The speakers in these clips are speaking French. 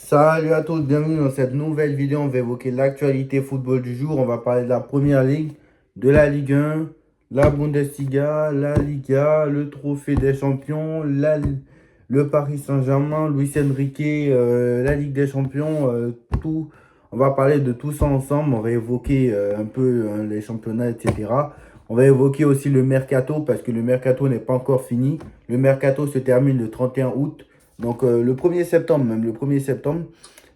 Salut à tous, bienvenue dans cette nouvelle vidéo. On va évoquer l'actualité football du jour. On va parler de la Première Ligue, de la Ligue 1, la Bundesliga, la Liga, le Trophée des Champions, le Paris Saint-Germain, Luis Enrique, la Ligue des Champions, tout. On va parler de tout ça ensemble. On va évoquer un peu les championnats, etc. On va évoquer aussi le mercato parce que le mercato n'est pas encore fini. Le mercato se termine le 31 août. Donc le 1er septembre, même le 1er septembre.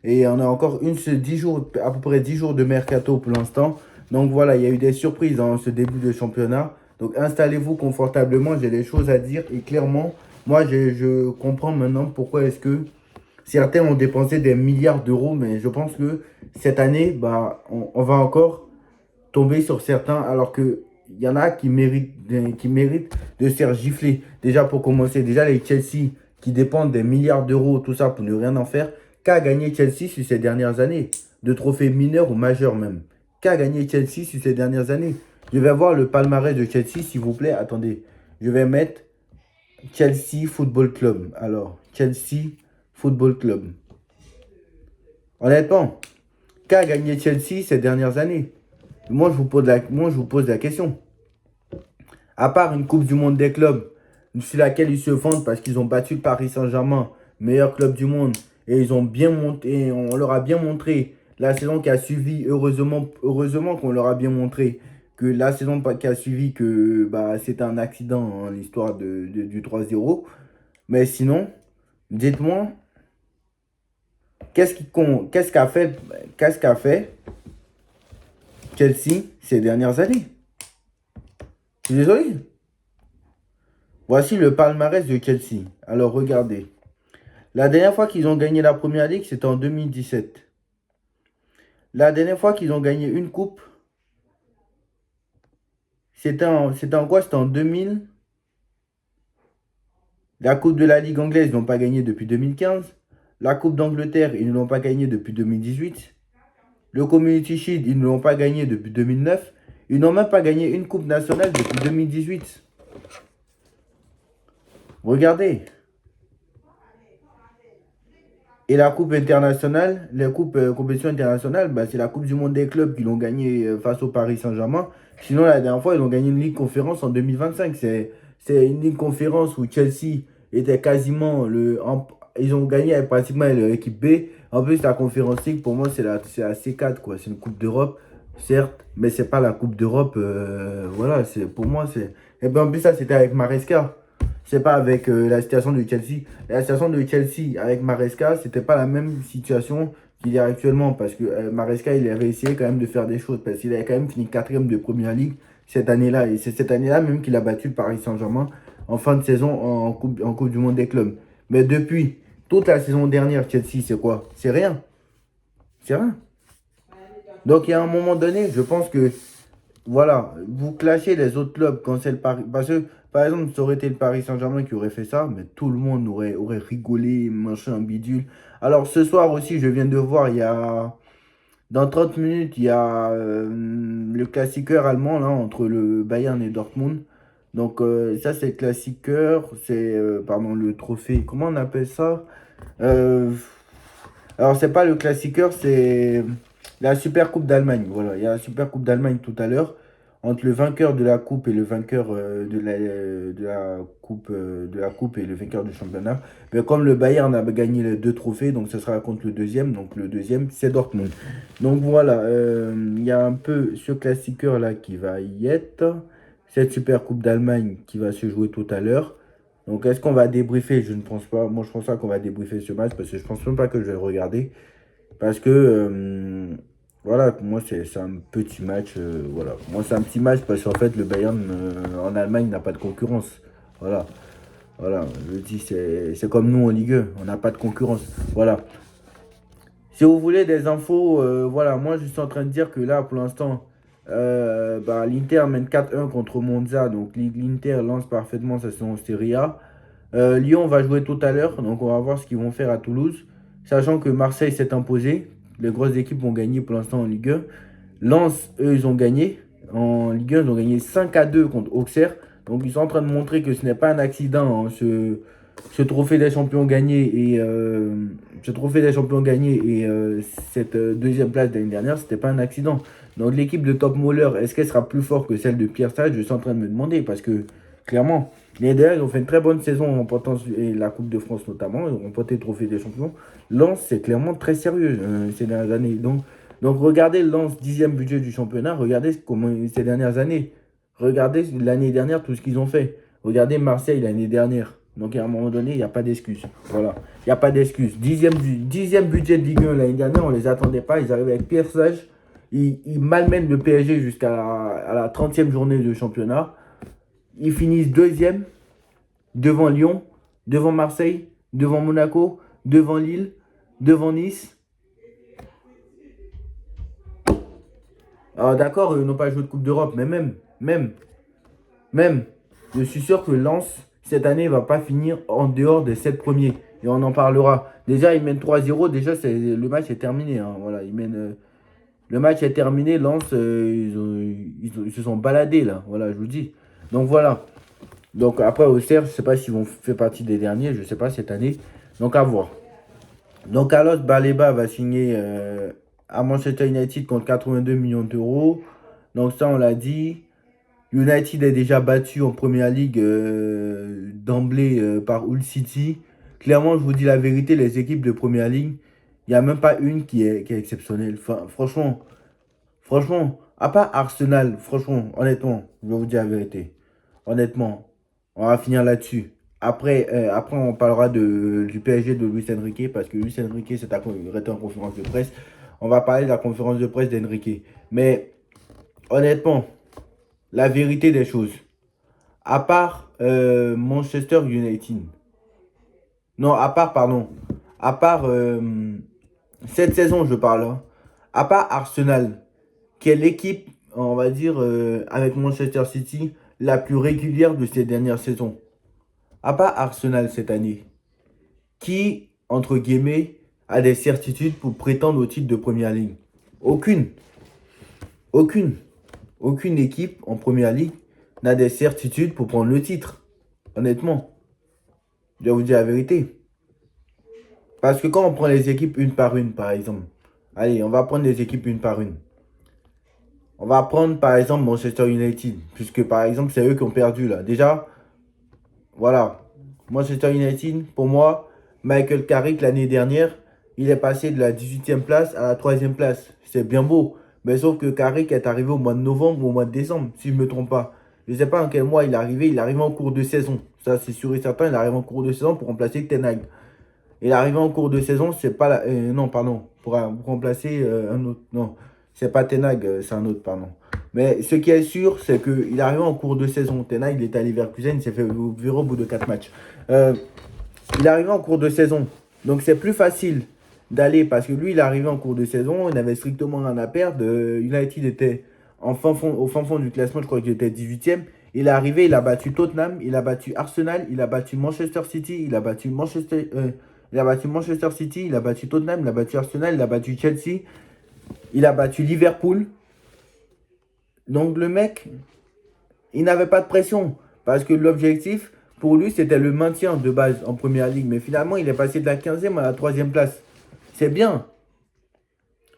Et on a encore 10 jours, à peu près 10 jours de mercato pour l'instant. Donc voilà, il y a eu des surprises dans ce début de championnat. Donc installez-vous confortablement, j'ai des choses à dire. Et clairement, moi je comprends maintenant pourquoi est-ce que certains ont dépensé des milliards d'euros. Mais je pense que cette année, bah, on va encore tomber sur certains, alors que il y en a qui méritent de se faire gifler. Déjà pour commencer, déjà les Chelsea qui dépendent des milliards d'euros, tout ça pour ne rien en faire. Qu'a gagné Chelsea sur ces dernières années? De trophées mineurs ou majeurs même. Qu'a gagné Chelsea sur ces dernières années? Je vais voir le palmarès de Chelsea, s'il vous plaît. Attendez, je vais mettre Chelsea Football Club. Alors, Chelsea Football Club. Honnêtement, qu'a gagné Chelsea ces dernières années? Moi, je vous pose la question. À part une Coupe du Monde des clubs, sur laquelle ils se fondent parce qu'ils ont battu le Paris Saint-Germain, meilleur club du monde, et ils ont bien monté, on leur a bien montré la saison qui a suivi, heureusement qu'on leur a bien montré que la saison qui a suivi, que bah, c'était un accident, hein, l'histoire du 3-0. Mais sinon, dites-moi, qu'est-ce qu'a fait Chelsea ces dernières années? Je suis désolé. Voici le palmarès de Chelsea. Alors regardez. La dernière fois qu'ils ont gagné la Première Ligue, c'était en 2017. La dernière fois qu'ils ont gagné une coupe, c'était en quoi? C'était en 2000. La Coupe de la Ligue anglaise, ils n'ont pas gagné depuis 2015. La Coupe d'Angleterre, ils ne l'ont pas gagné depuis 2018. Le Community Shield, ils ne l'ont pas gagné depuis 2009. Ils n'ont même pas gagné une Coupe nationale depuis 2018. Regardez. Et la Coupe internationale, les coupes compétitions internationales, bah, c'est la Coupe du monde des clubs qui l'ont gagné face au Paris Saint-Germain. Sinon, la dernière fois, ils ont gagné une Ligue Conférence en 2025. C'est une Ligue Conférence où Chelsea était quasiment ils ont gagné avec pratiquement l'équipe B. En plus, la Conférence League, pour moi, c'est la C4, quoi. C'est une Coupe d'Europe, certes, mais c'est pas la Coupe d'Europe. Voilà, pour moi, c'est. Et bien, en plus, ça, c'était avec Maresca. C'est pas avec la situation de Chelsea. La situation de Chelsea avec Maresca, c'était pas la même situation qu'il y a actuellement. Parce que Maresca, il avait essayé quand même de faire des choses. Parce qu'il avait quand même fini quatrième de Première Ligue cette année-là. Et c'est cette année-là même qu'il a battu le Paris Saint-Germain en fin de saison en coupe du Monde des clubs. Mais depuis toute la saison dernière, Chelsea, c'est quoi? C'est rien. C'est rien. Donc, il y a un moment donné, je pense que voilà, vous clashez les autres clubs quand c'est le Paris. Parce que, par exemple, ça aurait été le Paris Saint-Germain qui aurait fait ça, mais tout le monde aurait rigolé, machin, bidule. Alors, ce soir aussi, je viens de voir, dans 30 minutes, il y a le classiqueur allemand, là, entre le Bayern et Dortmund. Donc, ça, c'est le classiqueur, pardon, le trophée. Comment on appelle ça? Euh, alors, c'est pas le classiqueur, c'est la Super Coupe d'Allemagne. Voilà, il y a la Super Coupe d'Allemagne tout à l'heure. Entre le vainqueur de la coupe et le vainqueur de la coupe et le vainqueur du championnat. Mais comme le Bayern a gagné les deux trophées, donc ce sera contre le deuxième. Donc le deuxième, c'est Dortmund. Donc voilà, il y a un peu ce classiqueur-là qui va y être. Cette Super Coupe d'Allemagne qui va se jouer tout à l'heure. Donc, est-ce qu'on va débriefer? Je ne pense pas. Moi, je pense pas qu'on va débriefer ce match parce que je pense même pas que je vais le regarder. Parce que, voilà, pour moi, c'est un petit match. Voilà. Moi, c'est un petit match parce qu'en fait, le Bayern en Allemagne n'a pas de concurrence. Voilà. Voilà. Je dis, c'est comme nous en Ligue 1. On n'a pas de concurrence. Voilà. Si vous voulez des infos, voilà, moi je suis en train de dire que là, pour l'instant, bah, l'Inter mène 4-1 contre Monza. Donc l'Inter lance parfaitement sa saison en Serie A. Lyon va jouer tout à l'heure, donc on va voir ce qu'ils vont faire à Toulouse. Sachant que Marseille s'est imposé. Les grosses équipes vont gagner pour l'instant en Ligue 1. Lens, eux, ils ont gagné. En Ligue 1, ils ont gagné 5-2 contre Auxerre. Donc ils sont en train de montrer que ce n'est pas un accident, hein, ce trophée des champions gagné ce trophée des champions gagné cette deuxième place d'année dernière, c'était pas un accident. Donc l'équipe de Top Moller, est-ce qu'elle sera plus forte que celle de Pierre Sage? Je suis en train de me demander parce que clairement, l'année dernière, ils ont fait une très bonne saison en remportant la Coupe de France notamment, ils ont remporté le trophée des champions. Lens, c'est clairement très sérieux ces dernières années. Donc regardez Lens, 10e budget du championnat, regardez comment ces dernières années. Regardez l'année dernière tout ce qu'ils ont fait. Regardez Marseille l'année dernière. Donc à un moment donné, il n'y a pas d'excuse. Voilà. Il n'y a pas d'excuse. Dixième budget de Ligue 1 l'année dernière, on ne les attendait pas. Ils arrivaient avec Pierre Sage. Ils malmènent le PSG jusqu'à la 30e journée de championnat. Ils finissent deuxième devant Lyon, devant Marseille, devant Monaco, devant Lille, devant Nice. Alors d'accord, ils n'ont pas joué de Coupe d'Europe, mais même, je suis sûr que Lens, cette année, ne va pas finir en dehors des 7 premiers. Et on en parlera. Déjà, ils mènent 3-0. Déjà, le match est terminé, hein. Voilà, le match est terminé. Lens, ils se sont baladés, là. Voilà, je vous dis. Donc, voilà. Donc, après, Auxerre, je ne sais pas s'ils vont faire partie des derniers. Je ne sais pas cette année. Donc, à voir. Donc, Carlos Baleba va signer à Manchester United contre 82 millions d'euros. Donc, ça, on l'a dit. United est déjà battu en Première Ligue d'emblée par Hull City. Clairement, je vous dis la vérité, les équipes de Première Ligue, il n'y a même pas une qui est exceptionnelle. Enfin, franchement, à part Arsenal, franchement, honnêtement, je vais vous dire la vérité. Honnêtement, on va finir là-dessus. Après, on parlera du PSG de Luis Enrique parce que Luis Enrique s'est arrêté en conférence de presse. On va parler de la conférence de presse d'Enrique. Mais honnêtement, la vérité des choses. À part Manchester United. Non, pardon. À part cette saison, je parle, hein. À part Arsenal, qui est l'équipe, on va dire, avec Manchester City, la plus régulière de ces dernières saisons. À part Arsenal cette année, qui, entre guillemets, a des certitudes pour prétendre au titre de Première Ligue? Aucune. Aucune. Aucune équipe en Première Ligue n'a des certitudes pour prendre le titre. Honnêtement, je vais vous dire la vérité. Parce que quand on prend les équipes une par une, par exemple. Allez, on va prendre les équipes une par une. On va prendre par exemple Manchester United. Puisque par exemple, c'est eux qui ont perdu là. Déjà, voilà. Manchester United, pour moi, Michael Carrick l'année dernière, il est passé de la 18e place à la 3e place. C'est bien beau. Mais sauf que Carrick est arrivé au mois de novembre ou au mois de décembre, si je ne me trompe pas. Je ne sais pas en quel mois il est arrivé. Il est arrivé en cours de saison. Ça, c'est sûr et certain. Il arrive en cours de saison pour remplacer Ten Hag. Il est arrivé en cours de saison, c'est pas la. Non, pardon. Pour remplacer un autre. Non, c'est pas Ten Hag, c'est un autre, pardon. Mais ce qui est sûr, c'est qu'il est arrivé en cours de saison. Ten Hag, il est à Leverkusen, il s'est fait virer au bout de 4 matchs. Il est arrivé en cours de saison. Donc c'est plus facile d'aller parce que lui, il est arrivé en cours de saison. Il n'avait strictement rien à perdre. United était au fin fond du classement, je crois qu'il était 18e. Il est arrivé, il a battu Tottenham, il a battu Arsenal, il a battu Manchester City, il a battu Manchester City, il a battu Tottenham, il a battu Arsenal, il a battu Chelsea, il a battu Liverpool. Donc le mec, il n'avait pas de pression. Parce que l'objectif, pour lui, c'était le maintien de base en Première Ligue. Mais finalement, il est passé de la 15e à la 3e place. C'est bien.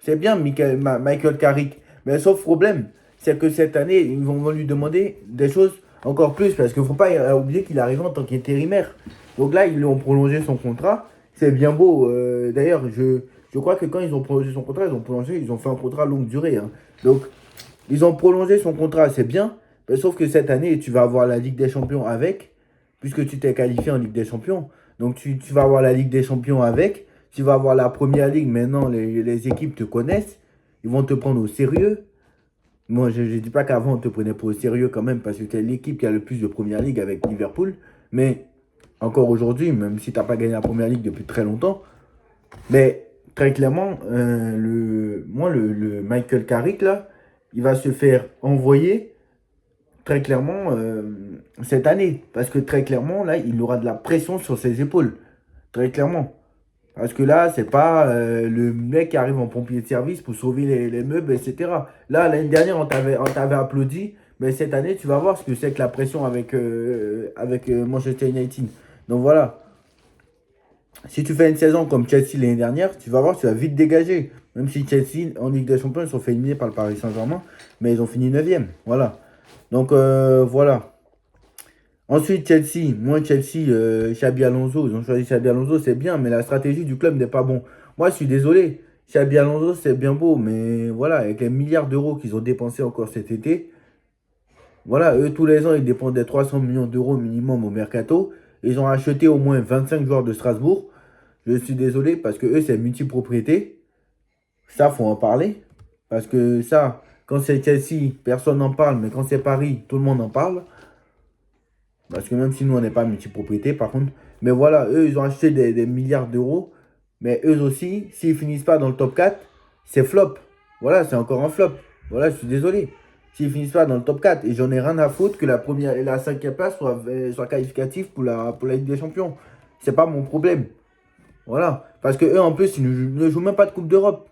C'est bien, Michael Carrick. Mais sauf problème, c'est que cette année, ils vont lui demander des choses encore plus. Parce qu'il ne faut pas oublier qu'il est arrivé en tant qu'intérimaire. Donc là, ils lui ont prolongé son contrat. C'est bien beau. D'ailleurs, je crois que quand ils ont prolongé son contrat, ils ont fait un contrat longue durée, hein. Donc, ils ont prolongé son contrat, c'est bien. Mais sauf que cette année, tu vas avoir la Ligue des Champions avec, puisque tu t'es qualifié en Ligue des Champions. Donc, tu vas avoir la Ligue des Champions avec. Tu vas avoir la Première Ligue. Maintenant, les équipes te connaissent. Ils vont te prendre au sérieux. Moi, je ne dis pas qu'avant, on te prenait pas au sérieux quand même, parce que tu es l'équipe qui a le plus de Première Ligue avec Liverpool. Mais encore aujourd'hui, même si tu n'as pas gagné la Première Ligue depuis très longtemps, mais très clairement, le Michael Carrick, là, il va se faire envoyer très clairement cette année. Parce que très clairement, là, il aura de la pression sur ses épaules. Très clairement. Parce que là, c'est pas le mec qui arrive en pompier de service pour sauver les meubles, etc. Là, l'année dernière, on t'avait applaudi. Mais cette année, tu vas voir ce que c'est que la pression avec Manchester United. Donc voilà. Si tu fais une saison comme Chelsea l'année dernière, tu vas voir, tu vas vite dégager. Même si Chelsea, en Ligue des Champions, ils sont fait éliminer par le Paris Saint-Germain, mais ils ont fini 9e. Voilà. Donc, voilà. Ensuite, Chelsea. Moi, Chelsea, Xabi Alonso. Ils ont choisi Xabi Alonso, c'est bien, mais la stratégie du club n'est pas bon. Moi, je suis désolé. Xabi Alonso, c'est bien beau, mais voilà, avec les milliards d'euros qu'ils ont dépensés encore cet été, voilà, eux, tous les ans, ils dépensent des 300 millions d'euros minimum au mercato. Ils ont acheté au moins 25 joueurs de Strasbourg. Je suis désolé parce que eux, c'est multipropriété. Ça, faut en parler. Parce que ça, quand c'est Chelsea, personne n'en parle. Mais quand c'est Paris, tout le monde en parle. Parce que même si nous, on n'est pas multipropriété, par contre. Mais voilà, eux, ils ont acheté des milliards d'euros. Mais eux aussi, s'ils finissent pas dans le top 4, c'est flop. Voilà, c'est encore un flop. Voilà, je suis désolé. S'ils finissent pas dans le top 4, et j'en ai rien à foutre que la première et la cinquième place soient qualificatives pour la Ligue des Champions. C'est pas mon problème. Voilà. Parce que eux, en plus, ils ne jouent même pas de Coupe d'Europe.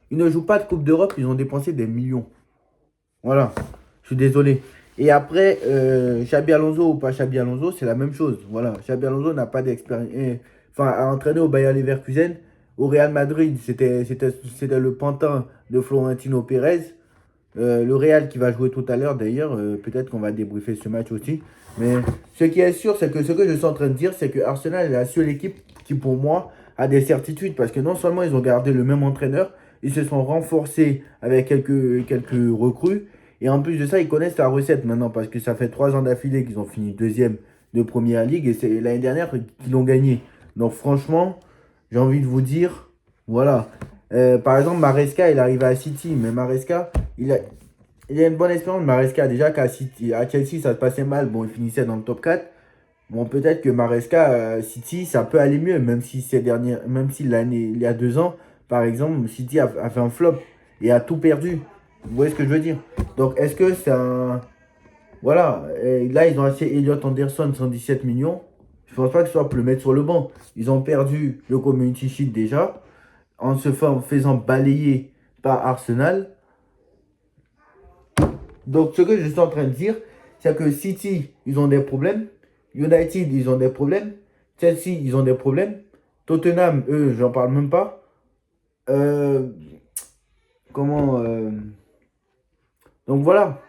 Ils ne jouent pas de Coupe d'Europe, ils ont dépensé des millions. Voilà. Je suis désolé. Et après, Xabi Alonso ou pas Xabi Alonso, c'est la même chose. Voilà. Xabi Alonso n'a pas d'expérience. Enfin, a entraîné au Bayer Leverkusen. Au Real Madrid, c'était le pantin de Florentino Pérez. Le Real qui va jouer tout à l'heure d'ailleurs. Peut-être qu'on va débriefer ce match aussi. Mais ce qui est sûr, c'est que ce que je suis en train de dire, c'est que Arsenal est la seule équipe qui, pour moi, a des certitudes. Parce que non seulement ils ont gardé le même entraîneur, ils se sont renforcés avec quelques recrues. Et en plus de ça, ils connaissent la recette maintenant. Parce que ça fait 3 ans d'affilée qu'ils ont fini deuxième de Première Ligue. Et c'est l'année dernière qu'ils l'ont gagné. Donc franchement, j'ai envie de vous dire, voilà. Par exemple, Maresca, il arrive à City. Mais Maresca, il a une bonne expérience. Maresca, déjà qu'à City, à Chelsea, ça se passait mal. Bon, il finissait dans le top 4. Bon, peut-être que Maresca, City, ça peut aller mieux, même si l'année, il y a 2 ans, par exemple, City a fait un flop et a tout perdu. Vous voyez ce que je veux dire? Donc, est-ce que c'est un. Voilà, et là, ils ont acheté Elliot Anderson, 117 millions. Je pense pas que ce soit pour le mettre sur le banc. Ils ont perdu le Community Shield déjà, faisant balayer par Arsenal. Donc, ce que je suis en train de dire, c'est que City, ils ont des problèmes. United, ils ont des problèmes. Chelsea, ils ont des problèmes. Tottenham, eux, j'en parle même pas. Euh, comment Donc voilà.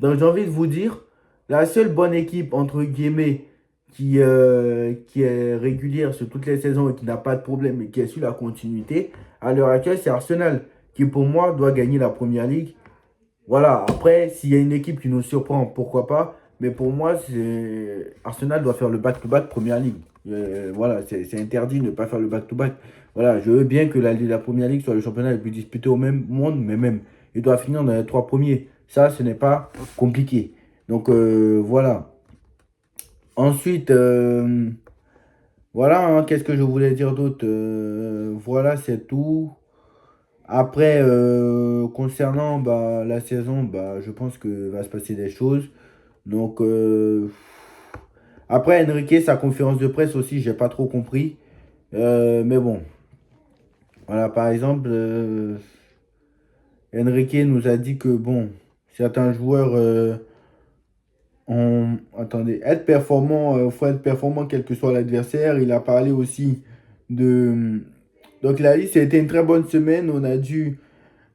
Donc j'ai envie de vous dire, la seule bonne équipe, entre guillemets, qui est régulière sur toutes les saisons et qui n'a pas de problème et qui est sur la continuité, à l'heure actuelle, c'est Arsenal, qui pour moi doit gagner la Première Ligue. Voilà, après, s'il y a une équipe qui nous surprend, pourquoi pas. Mais pour moi, Arsenal doit faire le back-to-back Première Ligue. Voilà, c'est interdit de ne pas faire le back-to-back. Voilà, je veux bien que la Première Ligue soit le championnat le plus disputé au même monde, mais même, il doit finir dans les 3 premiers. Ça, ce n'est pas compliqué. Donc, voilà. Ensuite, voilà, hein, qu'est-ce que je voulais dire d'autre? Voilà, c'est tout. Après, concernant bah, la saison, bah, je pense que va se passer des choses. Donc, après, Enrique, sa conférence de presse aussi, j'ai pas trop compris. Mais bon, voilà, par exemple, Enrique nous a dit que, bon, certains joueurs attendez, faut être performant quel que soit l'adversaire. Il a parlé aussi de. Donc, il a dit c'était une très bonne semaine.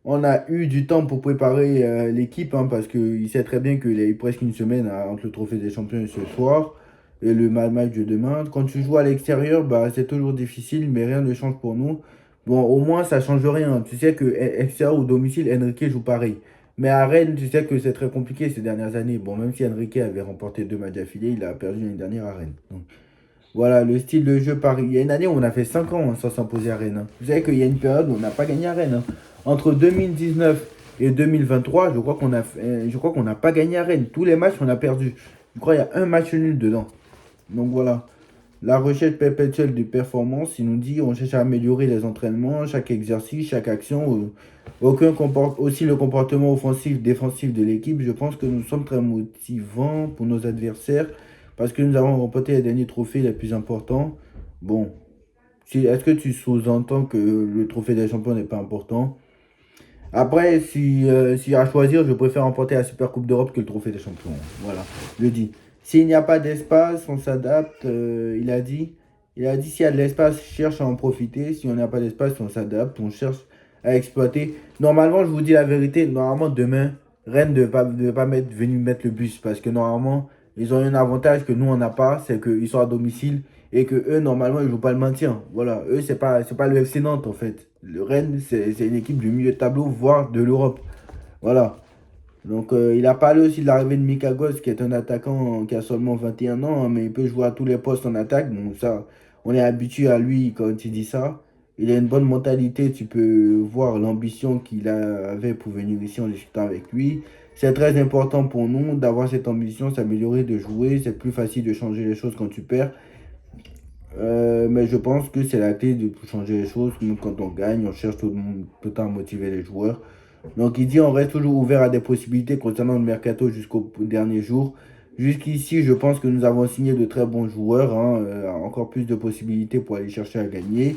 On a eu du temps pour préparer l'équipe hein, parce qu'il sait très bien qu'il a eu presque une semaine entre le Trophée des Champions et ce soir et le match de demain. Quand tu joues à l'extérieur, bah, c'est toujours difficile, mais rien ne change pour nous. Bon, au moins, ça change rien. Tu sais que extérieur ou domicile, Enrique joue pareil. Mais à Rennes, tu sais que c'est très compliqué ces dernières années. Bon, même si Enrique avait remporté 2 matchs d'affilée, il a perdu l'année dernière à Rennes. Donc, voilà, le style de jeu Paris. Il y a une année où on a fait 5 ans hein, sans s'imposer à Rennes. Hein. Vous savez qu'il y a une période où on n'a pas gagné à Rennes. Hein. Entre 2019 et 2023, je crois qu'on n'a pas gagné à Rennes. Tous les matchs, on a perdu. Je crois qu'il y a un match nul dedans. Donc voilà. La recherche perpétuelle de performance, il nous dit on cherche à améliorer les entraînements, chaque exercice, chaque action. Aussi le comportement offensif, défensif de l'équipe. Je pense que nous sommes très motivants pour nos adversaires parce que nous avons remporté les derniers trophées les plus importants. Bon, est-ce que tu sous-entends que le trophée des champions n'est pas important? Après, si à choisir, je préfère remporter la Super Coupe d'Europe que le trophée des champions. Voilà, je le dis. S'il n'y a pas d'espace, on s'adapte, il a dit. Il a dit s'il y a de l'espace, cherche à en profiter. Si on n'a pas d'espace, on s'adapte, on cherche à exploiter. Normalement, je vous dis la vérité, normalement, demain, Rennes ne va pas venir mettre le bus parce que normalement, ils ont un avantage que nous, on n'a pas, c'est qu'ils sont à domicile et que eux, normalement, ils ne jouent pas le maintien. Voilà, eux, c'est pas le FC Nantes en fait. Le Rennes, c'est une équipe du milieu de tableau, voire de l'Europe. Voilà. Donc, il a parlé aussi de l'arrivée de Mika Ghost, qui est un attaquant qui a seulement 21 ans, hein, mais il peut jouer à tous les postes en attaque. Donc, ça, on est habitué à lui quand il dit ça. Il a une bonne mentalité. Tu peux voir l'ambition avait pour venir ici en discutant avec lui. C'est très important pour nous d'avoir cette ambition, s'améliorer, de jouer. C'est plus facile de changer les choses quand tu perds. Mais je pense que c'est la clé de changer les choses. Nous, quand on gagne, on cherche tout le temps à motiver les joueurs. Donc il dit on reste toujours ouvert à des possibilités concernant le mercato jusqu'au dernier jour. Jusqu'ici, je pense que nous avons signé de très bons joueurs, hein, encore plus de possibilités pour aller chercher à gagner.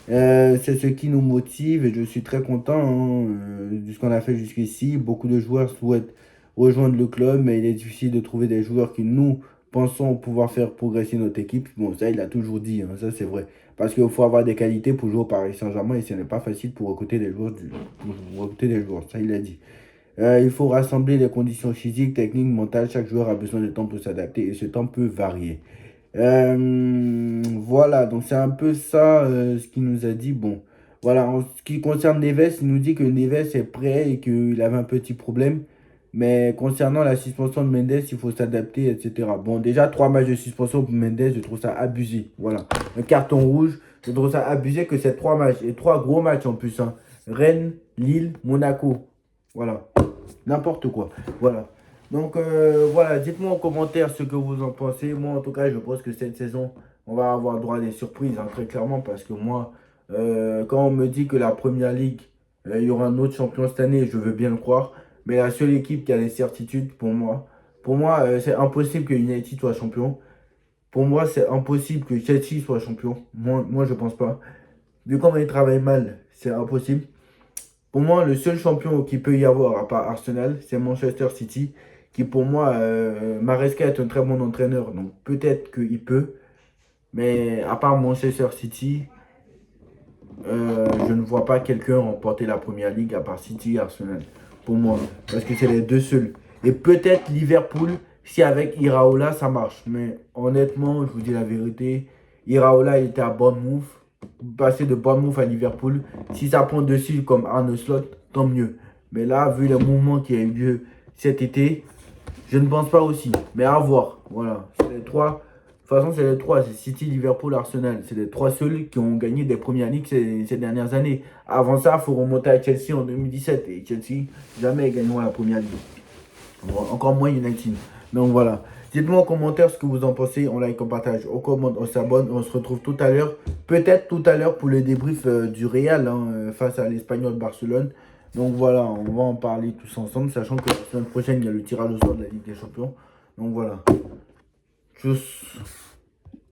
C'est ce qui nous motive et je suis très content, hein, de ce qu'on a fait jusqu'ici. Beaucoup de joueurs souhaitent rejoindre le club, mais il est difficile de trouver des joueurs qui nous pensons pouvoir faire progresser notre équipe. Bon, ça, il a toujours dit, hein, ça c'est vrai. Parce qu'il faut avoir des qualités pour jouer au Paris Saint-Germain et ce n'est pas facile pour recruter des joueurs, pour recruter des joueurs. Ça, il a dit. Il faut rassembler les conditions physiques, techniques, mentales. Chaque joueur a besoin de temps pour s'adapter et ce temps peut varier. Voilà, donc c'est un peu ça ce qu'il nous a dit. Bon, voilà, en ce qui concerne Neves, il nous dit que Neves est prêt et qu'il avait un petit problème. Mais concernant la suspension de Mendes, il faut s'adapter, etc. Bon, déjà, 3 matchs de suspension pour Mendes, je trouve ça abusé. Voilà, un carton rouge, je trouve ça abusé que c'est 3 matchs. Et 3 gros matchs en plus, hein. Rennes, Lille, Monaco. Voilà, n'importe quoi. Voilà. Donc voilà, dites-moi en commentaire ce que vous en pensez. Moi, en tout cas, je pense que cette saison, on va avoir droit à des surprises, hein, très clairement, parce que moi, quand on me dit que la Première Ligue, il y aura un autre champion cette année, je veux bien le croire. Mais la seule équipe qui a des certitudes, pour moi, c'est impossible que United soit champion. Pour moi, c'est impossible que Chelsea soit champion. Moi, je pense pas. Vu comment ils travaillent mal, c'est impossible. Pour moi, le seul champion qui peut y avoir, à part Arsenal, c'est Manchester City, qui pour moi, Maresca est un très bon entraîneur, donc peut-être qu'il peut, mais à part Manchester City, je ne vois pas quelqu'un remporter la Première Ligue à part City et Arsenal, pour moi, parce que c'est les deux seuls. Et peut-être Liverpool, si avec Iraola ça marche, mais honnêtement, je vous dis la vérité, Iraola il était à Bournemouth, passer de Bournemouth à Liverpool, si ça prend dessus comme Arne Slot, tant mieux. Mais là, vu le mouvement qui a eu lieu cet été, je ne pense pas aussi. Mais à voir. Voilà. C'est les trois. De toute façon, c'est les trois. C'est City, Liverpool, Arsenal. C'est les trois seuls qui ont gagné des premières ligues ces dernières années. Avant ça, il faut remonter à Chelsea en 2017. Et Chelsea, jamais ils gagneront la première ligue. Bon, encore moins United. Donc voilà. Dites-moi en commentaire ce que vous en pensez. On like, on partage, on commente, on s'abonne. On se retrouve tout à l'heure. Peut-être tout à l'heure pour le débrief du Real, hein, face à l'Espagnol Barcelone. Donc voilà, on va en parler tous ensemble, sachant que la semaine prochaine, il y a le tirage au sort de la Ligue des Champions. Donc voilà. Tchuss.